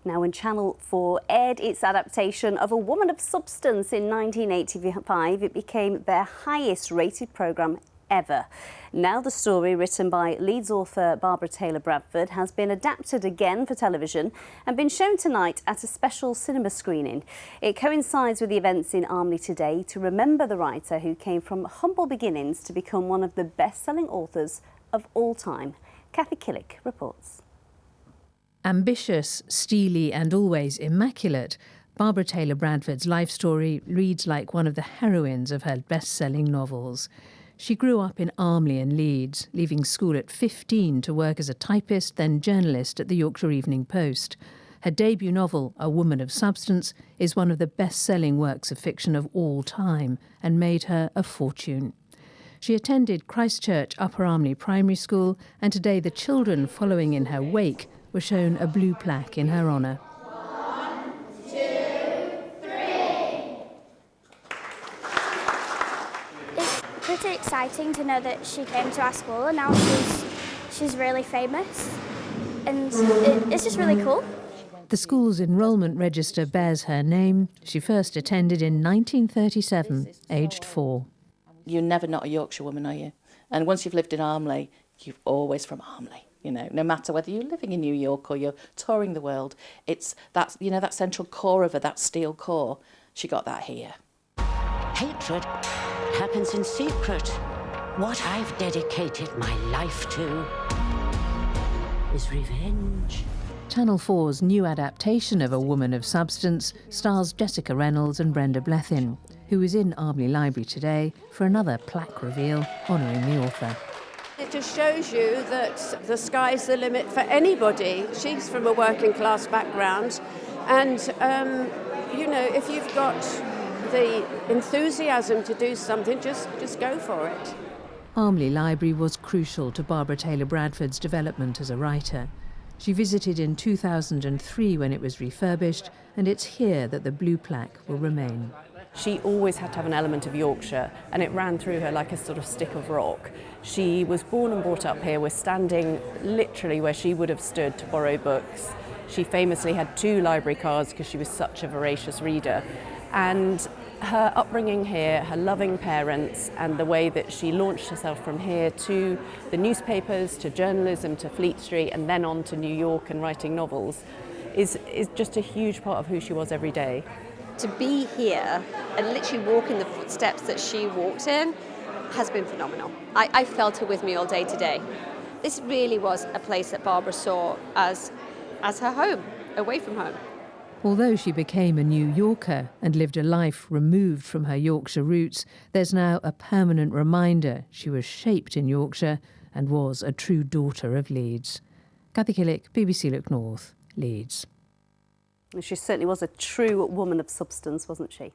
Now, when Channel 4 aired its adaptation of A Woman of Substance in 1985, it became their highest-rated programme ever. Now the story, written by Leeds author Barbara Taylor Bradford, has been adapted again for television and been shown tonight at a special cinema screening. It coincides with the events in Armley today to remember the writer who came from humble beginnings to become one of the best-selling authors of all time. Kathy Killick reports. Ambitious, steely and always immaculate, Barbara Taylor Bradford's life story reads like one of the heroines of her best-selling novels. She grew up in Armley and Leeds, leaving school at 15 to work as a typist, then journalist at the Yorkshire Evening Post. Her debut novel, A Woman of Substance, is one of the best-selling works of fiction of all time and made her a fortune. She attended Christchurch Upper Armley Primary School, and today the children following in her wake were shown a blue plaque in her honour. Pretty exciting to know that she came to our school and now she's really famous, and it's just really cool. The school's enrolment register bears her name. She first attended in 1937, aged 4. You're never not a Yorkshire woman, are you? And once you've lived in Armley, you're always from Armley. You know, no matter whether you're living in New York or you're touring the world, it's that, you know, that central core of her, that steel core. She got that here. Hatred happens in secret. What I've dedicated my life to is revenge. Channel 4's new adaptation of A Woman of Substance stars Jessica Reynolds and Brenda Blethyn, who is in Armley Library today for another plaque reveal honouring the author. It just shows you that the sky's the limit for anybody. She's from a working class background, and you know, if you've got the enthusiasm to do something, just go for it. Armley Library was crucial to Barbara Taylor Bradford's development as a writer. She visited in 2003 when it was refurbished, and it's here that the blue plaque will remain. She always had to have an element of Yorkshire, and it ran through her like a sort of stick of rock. She was born and brought up here. We're standing literally where she would have stood to borrow books. She famously had 2 library cards because she was such a voracious reader. And her upbringing here, her loving parents, and the way that she launched herself from here to the newspapers, to journalism, to Fleet Street, and then on to New York and writing novels, is just a huge part of who she was every day. To be here and literally walk in the footsteps that she walked in has been phenomenal. I felt her with me all day today. This really was a place that Barbara saw as her home, away from home. Although she became a New Yorker and lived a life removed from her Yorkshire roots, there's now a permanent reminder she was shaped in Yorkshire and was a true daughter of Leeds. Kathy Killick, BBC Look North, Leeds. She certainly was a true woman of substance, wasn't she?